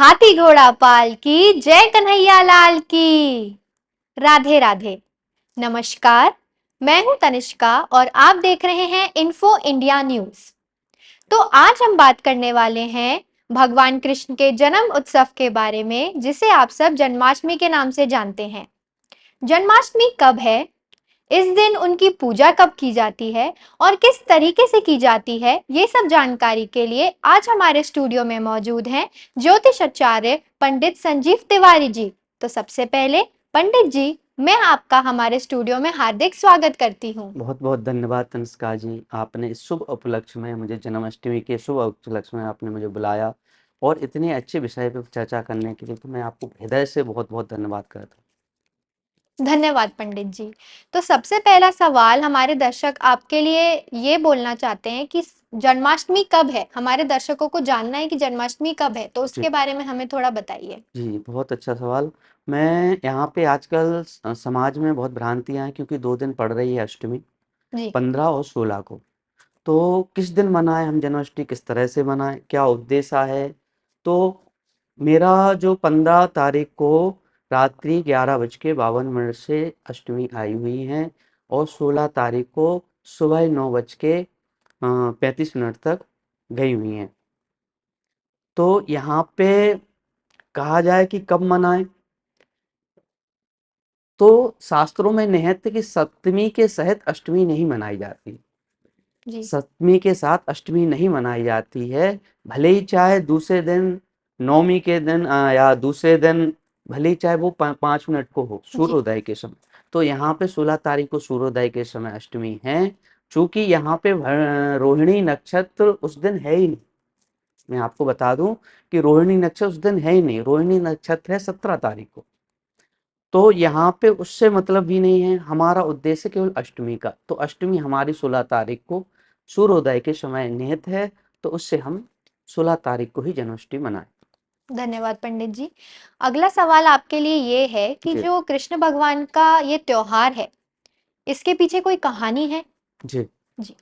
हाथी घोड़ा पाल की जय कन्हैया लाल की। राधे राधे। नमस्कार, मैं हूं तनिष्का और आप देख रहे हैं इन्फो इंडिया न्यूज। तो आज हम बात करने वाले हैं भगवान कृष्ण के जन्म उत्सव के बारे में, जिसे आप सब जन्माष्टमी के नाम से जानते हैं। जन्माष्टमी कब है, इस दिन उनकी पूजा कब की जाती है और किस तरीके से की जाती है, ये सब जानकारी के लिए आज हमारे स्टूडियो में मौजूद हैं ज्योतिष आचार्य पंडित संजीव तिवारी जी। तो सबसे पहले पंडित जी, मैं आपका हमारे स्टूडियो में हार्दिक स्वागत करती हूँ। बहुत बहुत धन्यवाद तनिष्का जी, आपने इस शुभ उपलक्ष्य में मुझे जन्माष्टमी के शुभ उपलक्ष्य में आपने मुझे बुलाया और इतने अच्छे विषय पर चर्चा करने के लिए तो मैं आपको हृदय से बहुत बहुत धन्यवाद करता हूँ। धन्यवाद पंडित जी। तो सबसे पहला सवाल हमारे दर्शक आपके लिए ये बोलना चाहते हैं कि जन्माष्टमी कब है। हमारे दर्शकों को जानना है कि जन्माष्टमी कब है, तो जी उसके बारे में हमें थोड़ा बताइए। जी, बहुत अच्छा सवाल। मैं यहाँ पे आजकल समाज में बहुत भ्रांतियाँ हैं क्योंकि 2 दिन पड़ रही है अष्टमी, जी 15 और 16 को। तो किस दिन मनाएं हम जन्माष्टमी, किस तरह से मनाएं, क्या उद्देश्य है? तो मेरा जो 15 तारीख को रात्रि 11:52 से अष्टमी आई हुई है और 16 तारीख को सुबह 9:35 तक गई हुई हैं। तो यहाँ पे कहा जाए कि कब मनाएं, तो शास्त्रों में निहित है कि सप्तमी के सहित अष्टमी नहीं मनाई जाती। जी सप्तमी के साथ अष्टमी नहीं मनाई जाती है। भले ही चाहे दूसरे दिन नवमी के दिन या दूसरे दिन भले ही चाहे वो 5 मिनट को हो जी सूर्योदय के समय। तो यहाँ पे 16 तारीख को सूर्योदय के समय अष्टमी है। चूंकि यहाँ पे रोहिणी नक्षत्र उस दिन है ही नहीं। मैं आपको बता दूं कि रोहिणी नक्षत्र उस दिन है ही नहीं। रोहिणी नक्षत्र है 17 तारीख को। तो यहाँ पे उससे मतलब भी नहीं है। हमारा उद्देश्य केवल अष्टमी का। तो अष्टमी हमारी 16 तारीख को सूर्योदय के समय निहित है। तो उससे हम 16 तारीख को ही जन्माष्टमी मनाएं। धन्यवाद पंडित जी। अगला सवाल आपके लिए ये है कि जी जो कृष्ण भगवान का ये त्योहार है, इसके पीछे कोई कहानी है? जी जी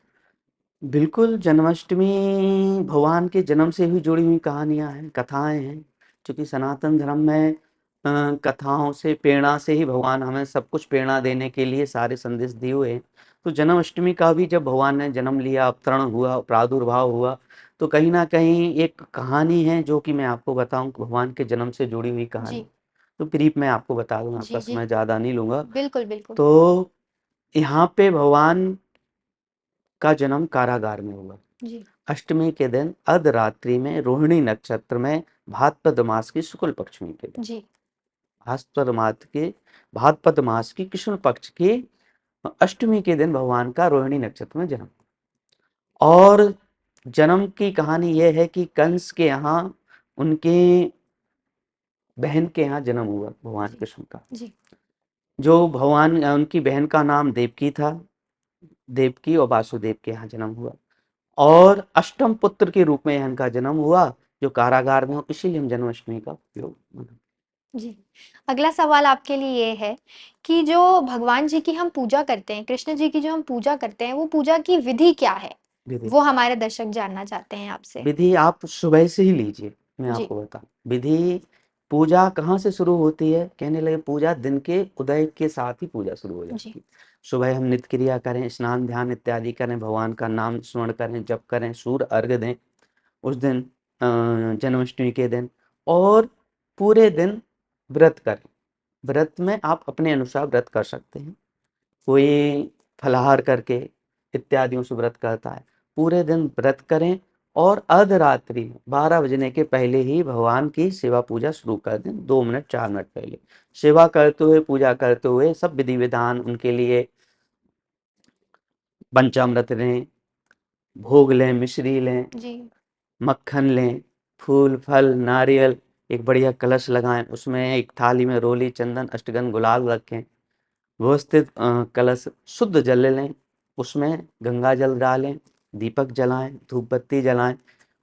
बिल्कुल, जन्माष्टमी भगवान के जन्म से ही जुड़ी हुई कहानियां हैं, कथाएं हैं। क्योंकि सनातन धर्म में कथाओं से, प्रेरणा से ही भगवान हमें सब कुछ प्रेरणा देने के लिए सारे संदेश दिए हुए हैं। तो जन्माष्टमी का भी जब भगवान ने जन्म लिया, अवतरण हुआ, प्रादुर्भाव हुआ, तो कहीं ना कहीं एक कहानी है जो कि मैं आपको बताऊं, भगवान के जन्म से जुड़ी हुई कहानी। जी तो ब्रीफ में आपको बता दूं, आपका जी जी समय ज़्यादा नहीं लूंगा। बिल्कुल बिल्कुल। तो यहाँ पे भगवान का जन्म कारागार में हुआ। जी अष्टमी के दिन अर्धरात्रि में रोहिणी नक्षत्र में भाद्रपद मास की शुक्ल पक्ष में के दिन, जी भाद्रपद मास के भाद्रपद मास की कृष्ण पक्ष की अष्टमी के दिन भगवान का रोहिणी नक्षत्र में जन्म। और जन्म की कहानी यह है कि कंस के यहाँ उनके बहन के यहाँ जन्म हुआ भगवान जी कृष्ण का। जी जो भगवान उनकी बहन का नाम देवकी था। देवकी और वासुदेव के यहाँ जन्म हुआ और अष्टम पुत्र के रूप में इनका जन्म हुआ, जो कारागार में हो। इसीलिए हम जन्माष्टमी का उपयोग मनाते जी। अगला सवाल आपके लिए ये है कि जो भगवान जी की हम पूजा करते हैं, कृष्ण जी की जो हम पूजा करते हैं, वो पूजा की विधि क्या है? हैं। विधि वो हमारे दर्शक जानना चाहते हैं आपसे। विधि आप सुबह से ही लीजिए। मैं जी आपको बताऊं, विधि पूजा कहाँ से शुरू होती है। कहने लगे पूजा दिन के उदय के साथ ही पूजा शुरू हो जी जाती है। सुबह हम नित्य क्रिया करें, स्नान ध्यान इत्यादि करें, भगवान का नाम स्मरण करें, जप करें, सूर्य अर्घ्य दें उस दिन, जन्माष्टमी के दिन। और पूरे दिन व्रत करें। व्रत में आप अपने अनुसार व्रत कर सकते हैं। कोई फलाहार करके इत्यादियों से व्रत करता है। पूरे दिन व्रत करें और अर्धरात्रि 12 बजने के पहले ही भगवान की सेवा पूजा शुरू कर दें। 2 मिनट 4 मिनट पहले सेवा करते हुए, पूजा करते हुए सब विधि विधान उनके लिए पंचामृत लें, भोग लें, मिश्री लें, जी मक्खन लें, फूल फल नारियल, एक बढ़िया कलश लगाएं, उसमें एक थाली में रोली चंदन अष्टगंध गुलाल रखें। व्यवस्थित कलश शुद्ध जल लें, उसमें गंगा जल डालें, दीपक जलाएं, धूप बत्ती जलाएं,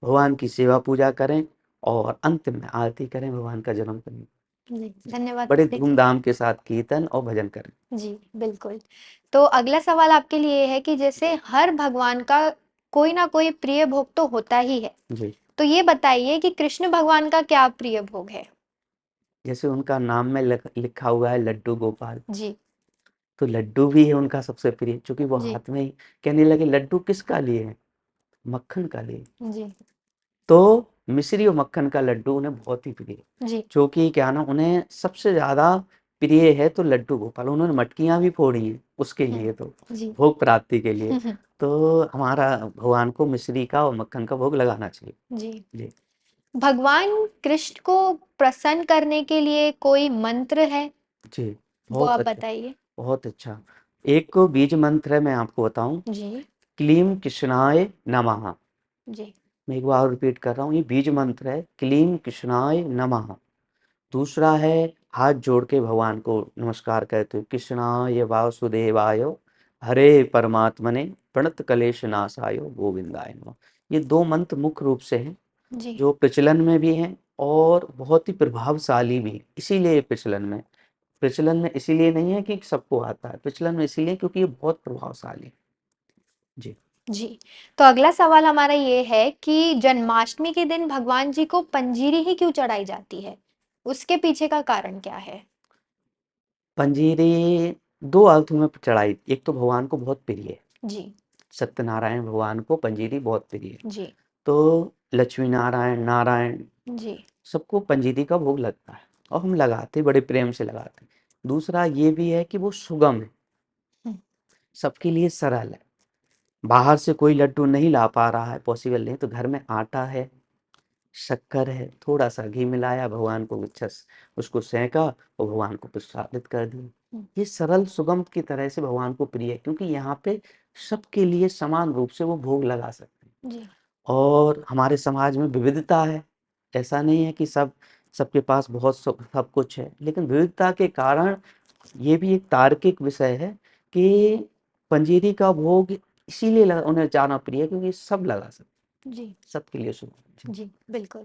भगवान की सेवा पूजा करें और अंत में आरती करें, भगवान का जन्म करें। जी धन्यवाद बड़े पंडित जी। धूमधाम के साथ कीर्तन और भजन करें। जी बिल्कुल। तो अगला सवाल आपके लिए है कि जैसे हर भगवान का कोई ना कोई प्रिय भोग तो होता ही है, जी तो ये बताइए कि कृष्ण भगवान का क्या प्रिय भोग है? जैसे उनका नाम में लिखा हुआ है लड्डू गोपाल, जी, तो लड्डू भी है उनका सबसे प्रिय, क्योंकि वो जी, हाथ में ही कहने लगे लड्डू किसका लिए है? मक्खन का लिए। जी, तो मिश्री और मक्खन का लड्डू उन्हें बहुत ही प्रिय है, जी, जो कि क्या ना उन्हें सबसे ज़्यादा प्रिय है तो लड्डू गोपाल। उन्होंने मटकियाँ भी फोड़ी हैं उसके लिए, तो जी। भोग प्राप्ति के लिए। तो हमारा भगवान को मिश्री का और मक्खन का भोग लगाना चाहिए। जी। जी, भगवान कृष्ण को प्रसन्न करने के लिए कोई मंत्र है? जी, वो बहुत आप अच्छा, बताइए। बहुत अच्छा। एक बीज मंत्र है, मैं आपको बताऊँ, जी, क्लीं कृष्णाय नमः। जी, मैं एक बार रिपीट कर रहा हूँ, ये बीज मंत्र है, क्लीं कृष्णाय नमः। दूसरा है हाथ जोड़ के भगवान को नमस्कार करते हुए, कृष्णाय वासुदेवाय हरे परमात्मने प्रणत क्लेश नाशाय गोविंदाय नमः। ये दो मंत्र मुख्य रूप से हैं, जी, जो प्रचलन में भी हैं और बहुत ही प्रभावशाली भी हैं। इसीलिए ये प्रचलन में इसीलिए नहीं है कि सबको आता है, प्रचलन में इसीलिए क्योंकि ये बहुत प्रभावशाली है। जी, जी। तो अगला सवाल हमारा ये है कि जन्माष्टमी के दिन भगवान जी को पंजीरी ही क्यों चढ़ाई जाती है? उसके पीछे का कारण क्या है? पंजीरी दो अर्थों में चढ़ाई, एक तो भगवान को बहुत प्रिय है, जी, सत्यनारायण भगवान को पंजीरी बहुत प्रिय है। जी, तो लक्ष्मी नारायण, नारायण जी, सबको पंजीरी का भोग लगता है और हम लगाते, बड़े प्रेम से लगाते। दूसरा ये भी है कि वो सुगम है, हुँ, सबके लिए सरल है। बाहर से कोई लड्डू नहीं ला पा रहा है, पॉसिबल नहीं, तो घर में आटा है, शक्कर है, थोड़ा-सा घी मिलाया, भगवान को उसको सेंका और भगवान को प्रसादित कर दिया। हुँ, ये सरल सुगम की तरह से भगवान को प्रिय है, क्योंकि यहाँ पे सबके लिए समान रूप से वो भोग लगा सकते हैं। जी, और हमारे समाज में विविधता है, ऐसा नहीं है कि सबके पास बहुत सब कुछ है, लेकिन विविधता के कारण ये भी एक तार्किक विषय है कि पंजीरी का भोग इसीलिए उन्हें ज़्यादा प्रिय है क्योंकि सब लगा सकते, जी, सबके लिए शुभ। जी, जी, बिल्कुल।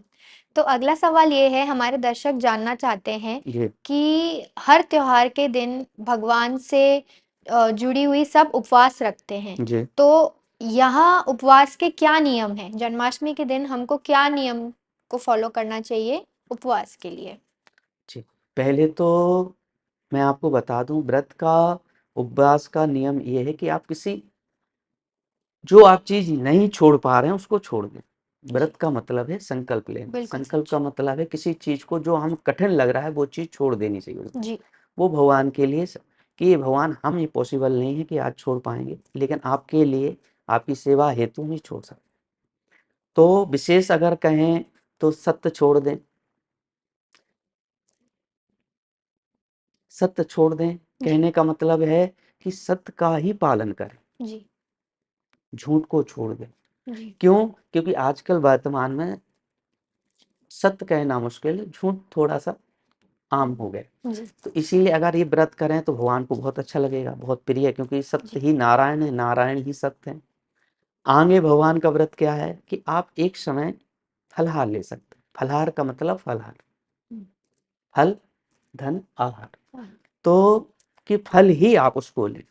तो अगला सवाल ये है, हमारे दर्शक जानना चाहते हैं जी, कि हर त्योहार के दिन भगवान से जुड़ी हुई सब उपवास रखते हैं। जी, तो यहाँ उपवास के क्या नियम हैं? जन्माष्टमी के दिन हमको क्या नियम को फॉलो करना चाहिए उपवास के लिए? जी। पहले तो मैं आपको बता दूं, व्रत का, उपवास का नियम ये है कि आप जो आप चीज नहीं छोड़ पा रहे हैं उसको छोड़ दें। जी, व्रत का मतलब है संकल्प लेना, बिल्कुल संकल्प सच। का मतलब है किसी चीज को जो हम कठिन लग रहा है वो चीज छोड़ देनी चाहिए उस दिन। जी, वो भगवान के लिए कि ये भगवान, हम ये पॉसिबल नहीं है कि आज छोड़ पाएंगे, लेकिन आपके लिए, आपकी सेवा हेतु हम छोड़ सकते। तो विशेष अगर कहें तो सत्य छोड़ दें, सत्य छोड़ दें, जी, कहने का मतलब है कि सत्य का ही पालन करें, जी, झूठ को छोड़ दें। जी, क्यों? क्योंकि आजकल वर्तमान में सत्य कहना मुश्किल है, झूठ थोड़ा-सा आम हो गया। जी, तो इसीलिए अगर ये व्रत करें तो भगवान को बहुत अच्छा लगेगा, बहुत प्रिय है, क्योंकि सत्य जी, ही नारायण है, नारायण ही सत्य है। आगे भगवान का व्रत क्या है कि आप एक समय फलाहार ले सकते हैं। फलाहार का मतलब फलाहार, हुँ, फल, धन, आहार। हाँ, तो कि फल ही आप उसको लें,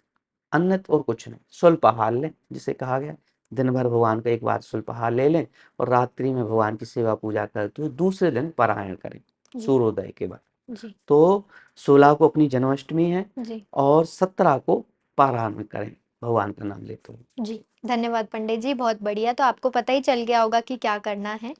अन्यथा और कुछ नहीं। स्वल्पाहार लें, जिसे कहा गया, दिन भर भगवान का एक बार स्वल्पाहार ले लें और रात्रि में भगवान की सेवा पूजा करते हुए दूसरे दिन पारायण करें, जी, सूर्योदय के बाद। जी, तो 16 को अपनी जन्माष्टमी है जी। और 17 को पारायण करें भगवान का नाम लेते हुए। जी, धन्यवाद पंडित जी, बहुत बढ़िया। तो आपको पता ही चल गया होगा कि क्या करना है।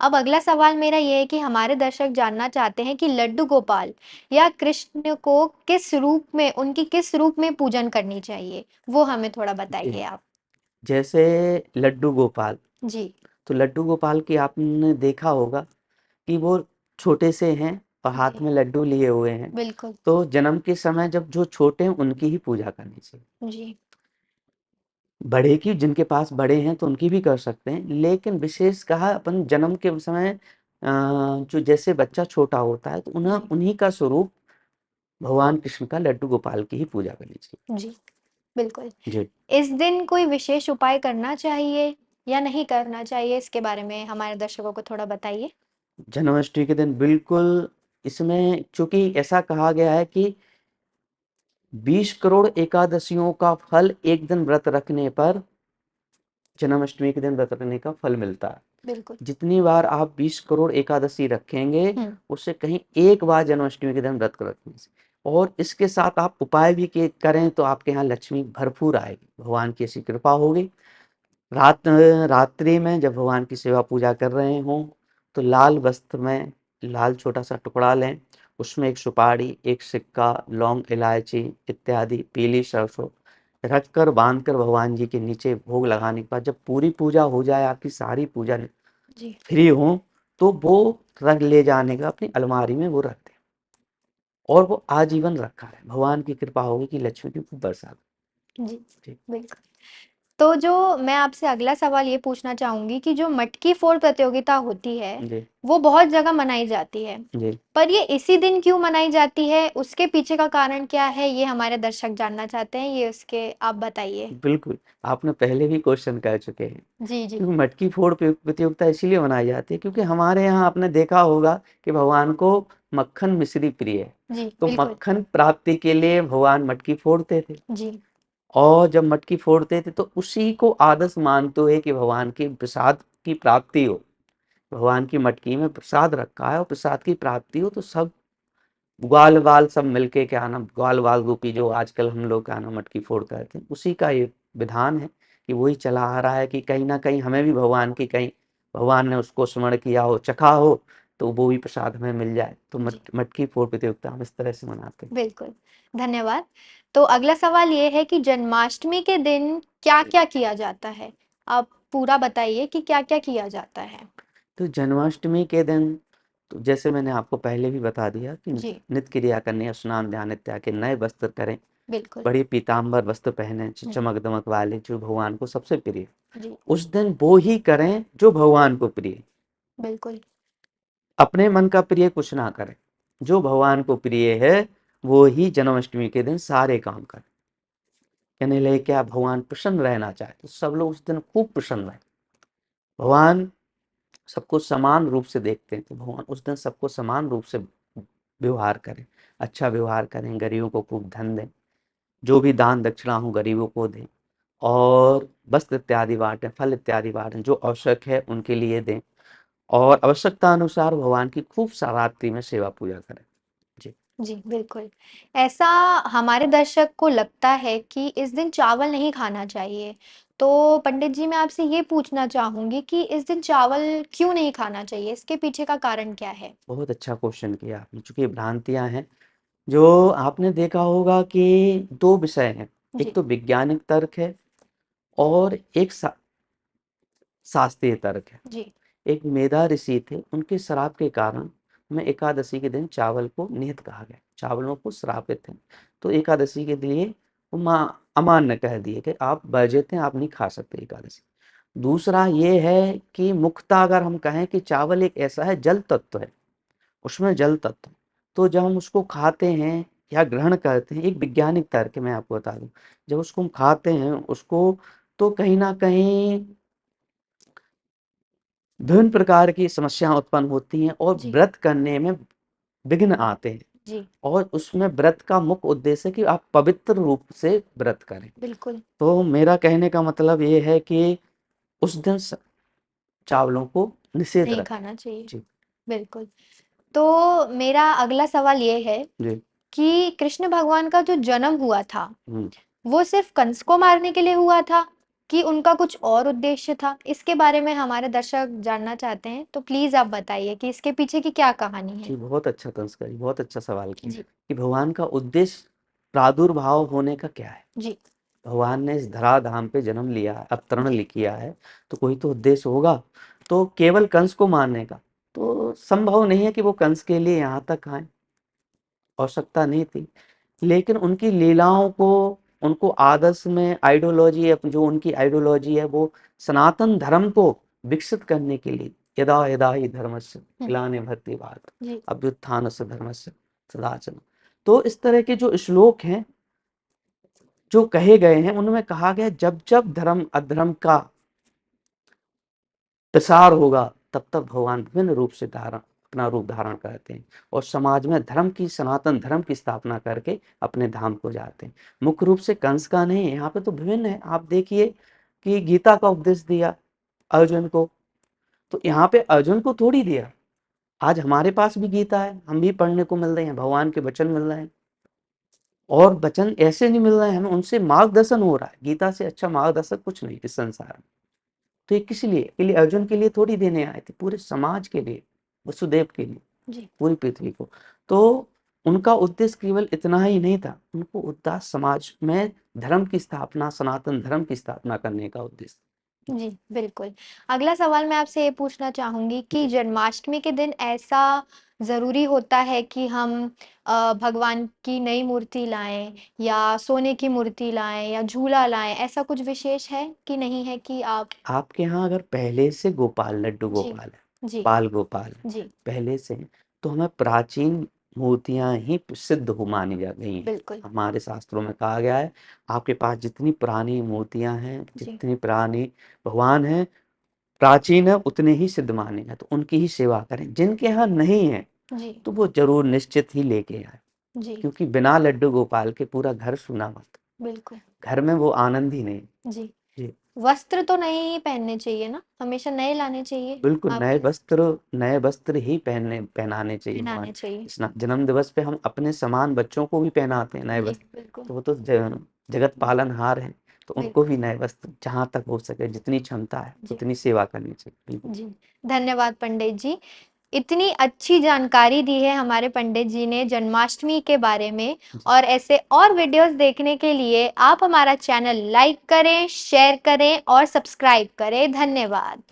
अब अगला सवाल मेरा ये है कि हमारे दर्शक जानना चाहते हैं कि लड्डू गोपाल या कृष्ण को किस रूप में, उनकी किस रूप में पूजन करनी चाहिए? वो हमें थोड़ा जी, बताइए आप। जैसे लड्डू गोपाल, जी, तो लड्डू गोपाल की आपने देखा होगा कि वो छोटे से हैं और हाथ जी, में लड्डू लिए हुए हैं। बिल्कुल। तो जन्म के समय जब जो छोटे हैं उनकी ही पूजा करनी चाहिए। जी, बड़े की, जिनके पास बड़े हैं तो उनकी भी कर सकते हैं, लेकिन विशेष कहा अपन जन्म के समय जो जैसे बच्चा छोटा होता है तो उन्हें जी, उन्हीं का स्वरूप भगवान कृष्ण का, लड्डू गोपाल की ही पूजा करनी चाहिए। जी, बिल्कुल। जी, इस दिन कोई विशेष उपाय करना चाहिए या नहीं करना चाहिए? इसके बारे में हमारे दर्शकों को थोड़ा बताइए। जन्माष्टमी के दिन बिल्कुल, इसमें चूंकि ऐसा कहा गया है कि 20 करोड़ एकादशियों का फल एक दिन व्रत रखने पर, जन्माष्टमी के दिन व्रत रखने का फल मिलता है। बिल्कुल। जितनी बार आप 20 करोड़ एकादशी रखेंगे, उससे कहीं एक बार जन्माष्टमी के दिन व्रत रखने से। और इसके साथ आप उपाय भी करें तो आपके यहाँ लक्ष्मी भरपूर आएगी, भगवान की ऐसी कृपा होगी। रात्रि में जब भगवान की सेवा पूजा कर रहे हों तो लाल वस्त्र में लाल छोटा सा टुकड़ा लें, उसमें एक सुपारी, एक सिक्का, लौंग, इलायची इत्यादि, पीली सरसों रखकर बांधकर भगवान जी के नीचे भोग लगाने के बाद जब पूरी पूजा हो जाए, आपकी सारी पूजा जी। फ्री हो, तो वो रंग ले जाने का अपनी अलमारी में वो रख दें और वो आजीवन रखा है। भगवान की कृपा होगी कि लक्ष्मी की खूब बरसात। जी, जी। बिल्कुल। तो जो मैं आपसे अगला सवाल ये पूछना चाहूँगी कि जो मटकी फोड़ प्रतियोगिता होती है, जी। वो बहुत जगह मनाई जाती है। जी। पर ये इसी दिन क्यों मनाई जाती है? उसके पीछे का कारण क्या है? ये हमारे दर्शक जानना चाहते हैं, ये उसके आप बताइए। बिल्कुल, आपने पहले भी क्वेश्चन कर चुके हैं। जी, जी। क्योंकि मटकी फोड़ प्रतियोगिता इसीलिए मनाई जाती है क्योंकि हमारे यहाँ आपने देखा होगा कि भगवान को मक्खन मिश्री प्रिय है। जी, तो बिल्कुल। मक्खन प्राप्ति के लिए भगवान मटकी फोड़ते थे जी, और जब मटकी फोड़ते थे तो उसी को आदर्श मानते हुए कि भगवान के प्रसाद की प्राप्ति हो। भगवान की मटकी में प्रसाद रखा है और प्रसाद की प्राप्ति हो तो सब ग्वाल वाल सब मिलके क्या नाम ग्वाल वाल रूपी जो आजकल हम लोग क्या नाम मटकी फोड़ करते हैं, उसी का ये विधान है कि वही चला आ रहा है कि कहीं ना कहीं हमें भी भगवान की कहीं भगवान ने उसको स्मरण किया हो, चखा हो, तो वो भी प्रसाद हमें मिल जाए। तो जी। मटकी फोड़ प्रतियोगिता हम इस तरह से मनाते हैं। बिल्कुल, धन्यवाद। तो अगला सवाल ये है कि जन्माष्टमी के दिन क्या-क्या किया जाता है? आप पूरा बताइए कि क्या-क्या किया जाता है? तो जन्माष्टमी के दिन तो जैसे मैंने आपको पहले भी बता दिया कि जी, नित्य क्रिया करने, स्नान ध्यान इत्यादि के नए वस्त्र करें, बिल्कुल। बड़े पीताम्बर वस्त्र पहने, हुँ, चमक दमक वाले जो भगवान को सबसे प्रिय। जी, उस दिन वो ही करें जो भगवान को प्रिय। बिल्कुल। अपने मन का प्रिय कुछ ना करें, जो भगवान को प्रिय है वो ही जन्माष्टमी के दिन सारे काम करें। कहने लगे क्या भगवान प्रसन्न रहना चाहते तो सब लोग उस दिन खूब प्रसन्न रहे। भगवान सबको समान रूप से देखते हैं तो भगवान उस दिन सबको समान रूप से व्यवहार करें, अच्छा व्यवहार करें, गरीबों को खूब धन दें, जो भी दान दक्षिणा हो गरीबों को दें और वस्त्र इत्यादि बांटें, फल इत्यादि बांटें, जो आवश्यक है उनके लिए दें और आवश्यकता अनुसार भगवान की खूब रात्रि में सेवा पूजा करें। जी। जी, बिल्कुल। ऐसा हमारे दर्शक को लगता है कि इस दिन चावल नहीं खाना चाहिए। तो पंडित जी मैं आपसे ये पूछना चाहूँगी कि इस दिन चावल क्यों नहीं खाना चाहिए? इसके पीछे का कारण क्या है? बहुत अच्छा क्वेश्चन किया आपने, चूंकि भ्रांतियां हैं जो आपने देखा होगा कि दो विषय हैं, एक जी, तो वैज्ञानिक तर्क है और एक शास्त्रीय तर्क है। जी, एक मेधा ऋषि थे, उनके श्राप के कारण में एकादशी के दिन चावल को निषिद्ध कहा गया, चावलों को श्रापित है, तो एकादशी के लिए वो अमान्य कह दिए कि आप वर्जित हैं, आप नहीं खा सकते एकादशी। दूसरा ये है कि मुख्यतः अगर हम कहें कि चावल एक ऐसा है जल तत्व है, उसमें जल तत्व, तो जब हम उसको खाते हैं या ग्रहण करते हैं, एक वैज्ञानिक तर्क है मैं आपको बता दूं, जब उसको हम खाते हैं उसको तो कहीं ना कहीं विभिन्न प्रकार की समस्याएं उत्पन्न होती हैं और जी, व्रत करने में विघ्न आते हैं जी, और उसमें व्रत का मुख्य उद्देश्य है कि आप पवित्र रूप से व्रत करें। बिल्कुल, तो मेरा कहने का मतलब ये है कि उस दिन चावलों को निषेध नहीं रखें। खाना चाहिए। जी। बिल्कुल। तो मेरा अगला सवाल ये है जी। कि कृष्ण भगवान का जो जन्म हुआ था, हम्म। वो सिर्फ कंस को मारने के लिए हुआ था कि उनका कुछ और उद्देश्य था? इसके बारे में हमारे दर्शक जानना चाहते हैं, तो प्लीज़ आप बताइए कि इसके पीछे की क्या कहानी है? जी, बहुत अच्छा तंस्करी, बहुत अच्छा सवाल किया जी, कि भगवान का उद्देश्य प्रादुर्भाव होने का क्या है। जी, भगवान ने इस धराधाम पे जन्म लिया है, अवतरण जी, किया है, तो कोई तो उद्देश्य होगा। तो केवल कंस को मारने का तो संभव नहीं है कि वो कंस के लिए यहाँ तक आए, आवश्यकता नहीं थी। लेकिन उनकी लीलाओं को, उनको आदर्श में आइडियोलॉजी जो उनकी आइडियोलॉजी है वो सनातन धर्म को विकसित करने के लिए, यदा यदा ही धर्मस्य हुँ, ग्लानिर्भवति भारत जी, अभ्युत्थानस्य धर्मस्य सदाचन। तो इस तरह के जो श्लोक हैं जो कहे गए हैं उनमें कहा गया जब जब धर्म अधर्म का प्रसार होगा तब तब भगवान विभिन्न रूप से धारण अपना रूप धारण करते हैं और समाज में धर्म की, सनातन धर्म की स्थापना करके अपने धाम को जाते हैं। मुख्य रूप से कंस का नहीं है, यहाँ पे तो विभिन्न है। आप देखिए कि गीता का उपदेश दिया अर्जुन को, तो यहाँ पे अर्जुन को थोड़ी दिया। आज हमारे पास भी गीता है, हम भी पढ़ने को मिल रहे हैं, भगवान के वचन मिल रहे हैं, और वचन ऐसे नहीं मिल रहे हैं हमें, उनसे मार्गदर्शन हो रहा है। गीता से अच्छा मार्गदर्शक कुछ नहीं इस संसार में। तो ये किस लिए, के लिए अर्जुन के लिए थोड़ी देने आए थे, पूरे समाज के लिए, वसुदेव के लिए, जी पूरी पृथ्वी को। तो उनका उद्देश्य केवल इतना ही नहीं था, उनको उद्देश्य समाज में धर्म की स्थापना, सनातन धर्म की स्थापना करने का उद्देश्य। जी बिल्कुल। अगला सवाल मैं आपसे ये पूछना चाहूंगी कि जन्माष्टमी के दिन ऐसा जरूरी होता है कि हम भगवान की नई मूर्ति लाएं या सोने की मूर्ति लाएं या झूला लाएं, ऐसा कुछ विशेष है कि नहीं है कि आप। आपके यहाँ अगर पहले से गोपाल, लड्डू जी गोपाल है, जी बाल गोपाल है, जी पहले से, तो हमें प्राचीन मूर्तियां ही सिद्ध हो मानी जा गई हैं। बिल्कुल। हमारे शास्त्रों में कहा गया है, आपके पास जितनी पुरानी मूर्तियां हैं, जी जितनी पुरानी भगवान हैं, प्राचीन है, उतने ही सिद्ध माने हैं, तो उनकी ही सेवा करें। जिनके यहाँ नहीं है जी तो वो जरूर निश्चित ही लेके आए, जी क्योंकि बिना लड्डू गोपाल के पूरा घर सूना मत, बिल्कुल। घर में वो आनंद ही नहीं। जी जी वस्त्र तो नए ही पहनने चाहिए ना, हमेशा नए लाने चाहिए बिल्कुल, आपके। नए वस्त्र ही पहनाने चाहिए पहनाने भगवान। चाहिए। इस जन्म दिवस पे हम अपने समान बच्चों को भी पहनाते हैं नए जी वस्त्र। बिल्कुल। तो वो तो जगत पालनहार है, तो उनको बिल्कुल। भी नए वस्त्र जहां तक हो सके, जितनी क्षमता है जी उतनी सेवा करनी चाहिए। बिल्कुल। जी धन्यवाद पंडित जी। इतनी अच्छी जानकारी दी है हमारे पंडित जी ने जन्माष्टमी के बारे में। जी। और ऐसे और वीडियोस देखने के लिए आप हमारा चैनल लाइक करें, शेयर करें और सब्सक्राइब करें। धन्यवाद।